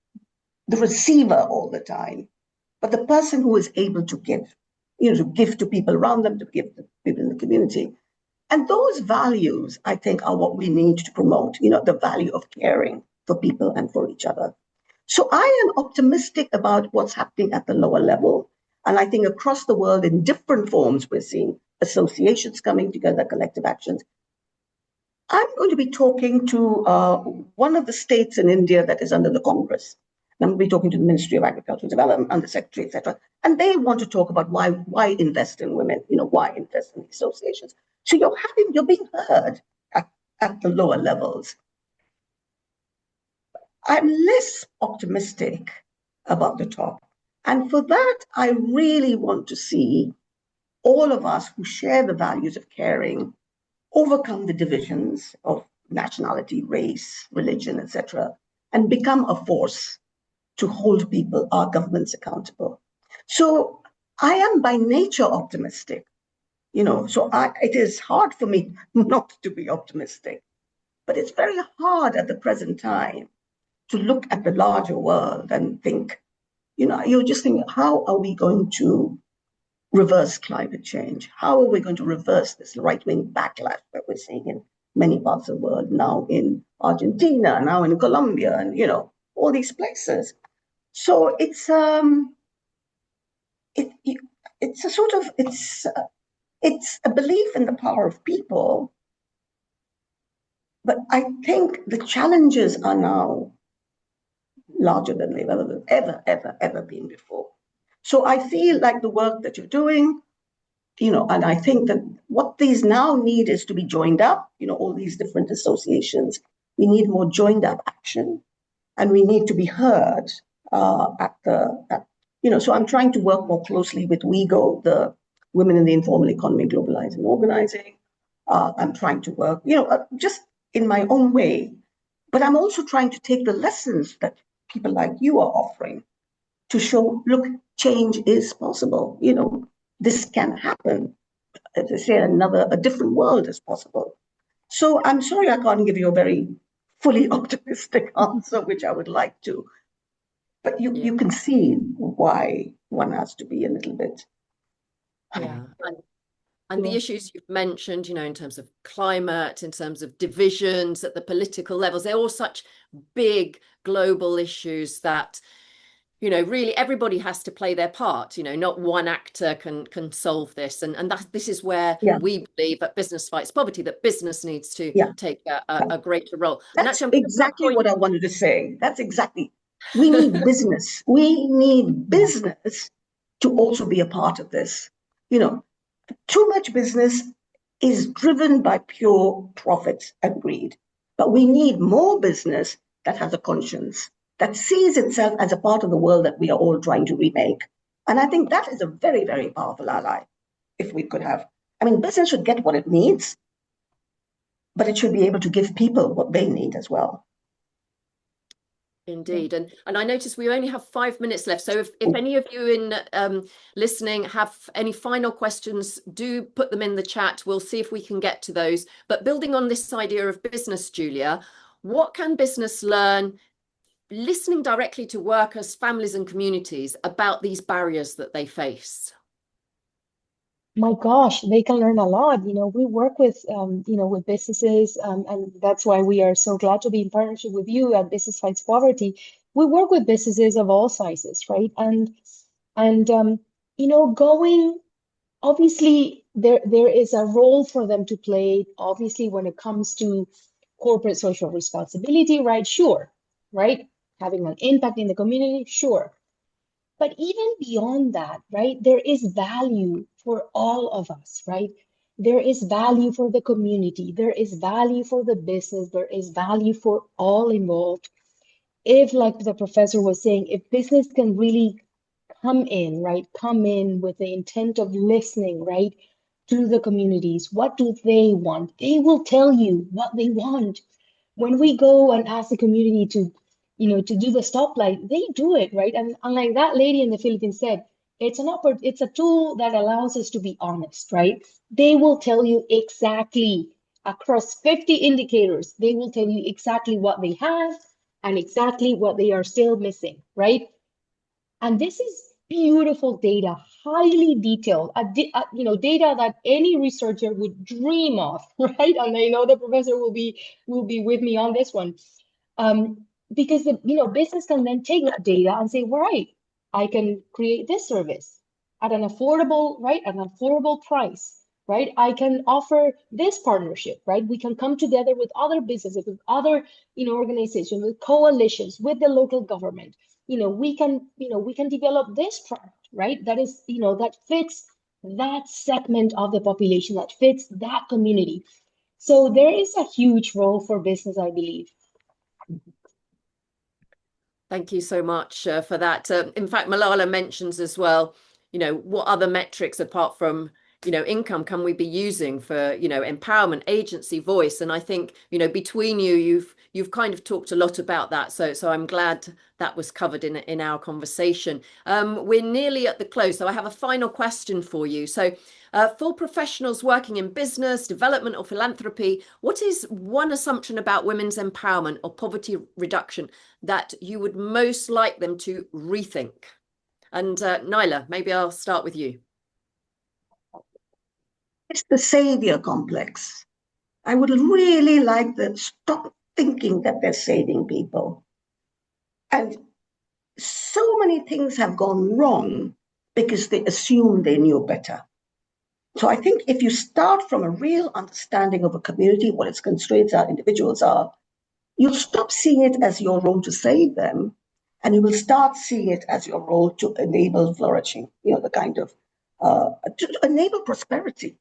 the receiver all the time, but the person who is able to give, to give to people around them, to give to people in the community. And those values, I think, are what we need to promote, the value of caring for people and for each other. So I am optimistic about what's happening at the lower level. And I think across the world in different forms, we're seeing associations coming together, collective actions. I'm going to be talking to one of the states in India that is under the Congress. And I'm going to be talking to the Ministry of Agricultural Development, Undersecretary, etc. And they want to talk about why invest in women, why invest in associations. So you're being heard at the lower levels. I'm less optimistic about the top. And for that, I really want to see all of us who share the values of caring overcome the divisions of nationality, race, religion, etc., and become a force to hold people, our governments, accountable. So I am by nature optimistic, so it is hard for me not to be optimistic, but it's very hard at the present time to look at the larger world and think, you're just thinking, how are we going to reverse climate change? How are we going to reverse this right-wing backlash that we're seeing in many parts of the world, now in Argentina, now in Colombia, and, all these places. So it's a sort of, it's a belief in the power of people, but I think the challenges are now larger than they've ever been before. So I feel like the work that you're doing, and I think that what these now need is to be joined up, all these different associations. We need more joined up action, and we need to be heard so I'm trying to work more closely with WeGo, the Women in the Informal Economy Globalizing and Organizing. I'm trying to work, just in my own way, but I'm also trying to take the lessons that people like you are offering to show, look, change is possible. This can happen. As I say, a different world is possible. So I'm sorry I can't give you a very fully optimistic answer, which I would like to. But you can see why one has to be a little bit. Yeah. And the issues you've mentioned, in terms of climate, in terms of divisions at the political levels, they're all such big global issues that, really everybody has to play their part. Not one actor can solve this. And this is where we believe at Business Fights Poverty that business needs to take a greater role. That's exactly what I wanted to say. That's exactly. We need business. We need business to also be a part of this. Too much business is driven by pure profits and greed. But we need more business that has a conscience, that sees itself as a part of the world that we are all trying to remake. And I think that is a very, very powerful ally, if we could have. Business should get what it needs, but it should be able to give people what they need as well. Indeed. And I notice we only have 5 minutes left. So if any of you in listening have any final questions, do put them in the chat. We'll see if we can get to those. But building on this idea of business, Julia, what can business learn listening directly to workers, families and communities about these barriers that they face? My gosh, they can learn a lot. We work with, with businesses, and that's why we are so glad to be in partnership with you at Business Fights Poverty. We work with businesses of all sizes, right? And going, obviously, there is a role for them to play, obviously, when it comes to corporate social responsibility, right? Sure, right? Having an impact in the community, sure. But even beyond that, right, there is value for all of us, right? There is value for the community, there is value for the business, there is value for all involved. If, like the professor was saying, if business can really come in, right, come in with the intent of listening, right, to the communities, what do they want? They will tell you what they want. When we go and ask the community to, to do the stoplight, they do it, right? And unlike that lady in the Philippines said, it's a tool that allows us to be honest, right? They will tell you exactly across 50 indicators, they will tell you exactly what they have and exactly what they are still missing, right? And this is beautiful data, highly detailed, data that any researcher would dream of, right? And I know the professor will be with me on this one, because the business can then take that data and say, right, I can create this service at an affordable, right, at an affordable price, right? I can offer this partnership, right? We can come together with other businesses, with other organizations, with coalitions, with the local government. We can develop this product, right? That is, that fits that segment of the population, that fits that community. So there is a huge role for business, I believe. Thank you so much for that. In fact, Malala mentions as well, what other metrics apart from, income can we be using for, empowerment, agency, voice? And I think, between you've kind of talked a lot about that. So I'm glad that was covered in our conversation. We're nearly at the close. So I have a final question for you. So for professionals working in business, development or philanthropy, what is one assumption about women's empowerment or poverty reduction that you would most like them to rethink? And Naila, maybe I'll start with you. It's the savior complex. I would really like them to stop thinking that they're saving people. And so many things have gone wrong because they assume they knew better. So I think if you start from a real understanding of a community, what its constraints are, individuals are, you'll stop seeing it as your role to save them, and you will start seeing it as your role to enable flourishing, the kind of, to enable prosperity,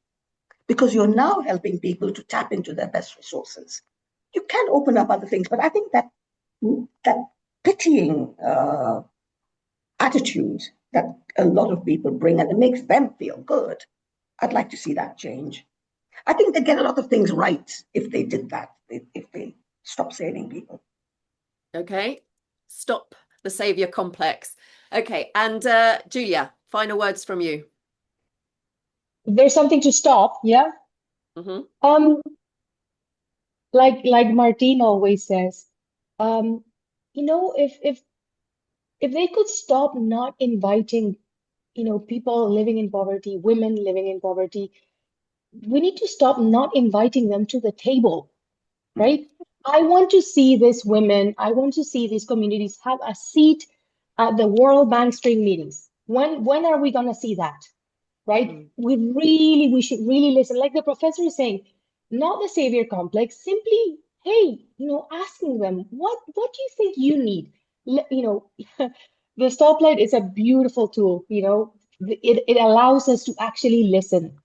because you're now helping people to tap into their best resources. You can open up other things, but I think that pitying attitude that a lot of people bring, and it makes them feel good, I'd like to see that change. I think they'd get a lot of things right if they did that, if they stop saving people. Okay, stop the savior complex. Okay, and Julia, final words from you. There's something to stop, yeah? Mm-hmm. Like Martine always says, if they could stop not inviting, people living in poverty, women living in poverty, we need to stop not inviting them to the table, right? I want to see these women, I want to see these communities have a seat at the World Bank Spring meetings. When are we going to see that, right? We should really listen. Like the professor is saying, not the savior complex, simply, hey, asking them, what do you think you need? The stoplight is a beautiful tool, it allows us to actually listen,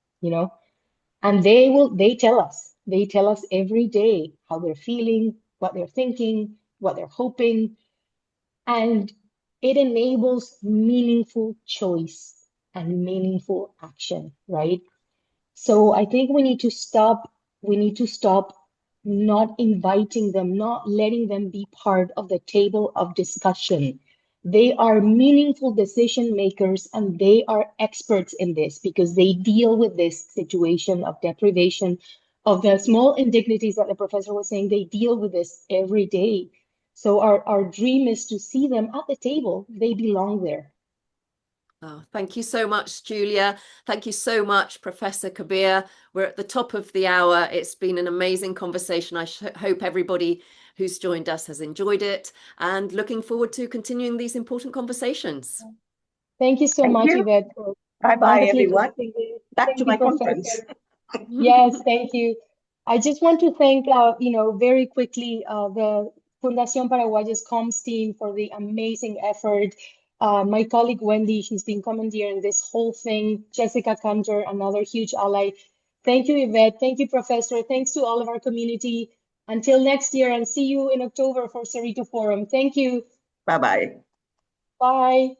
and they tell us every day how they're feeling, what they're thinking, what they're hoping, and it enables meaningful choice and meaningful action, right? So I think we need to stop not inviting them, not letting them be part of the table of discussion. They are meaningful decision makers, and they are experts in this because they deal with this situation of deprivation, of the small indignities that the professor was saying. They deal with this every day. So our dream is to see them at the table. They belong there. Oh, thank you so much, Julia. Thank you so much, Professor Kabeer. We're at the top of the hour. It's been an amazing conversation. I hope everybody who's joined us has enjoyed it, and looking forward to continuing these important conversations. Thank you so much, Yvette, for Bye-bye, Wonderfully everyone. concluded. Back Thank to you, my Professor. conference. Yes, thank you. I just want to thank, very quickly, the Fundación Paraguayas Comms team for the amazing effort. My colleague Wendy, she's been commandeering this whole thing. Jessica Cantor, another huge ally. Thank you, Yvette. Thank you, Professor. Thanks to all of our community. Until next year, and see you in October for Cerrito Forum. Thank you. Bye-bye. Bye.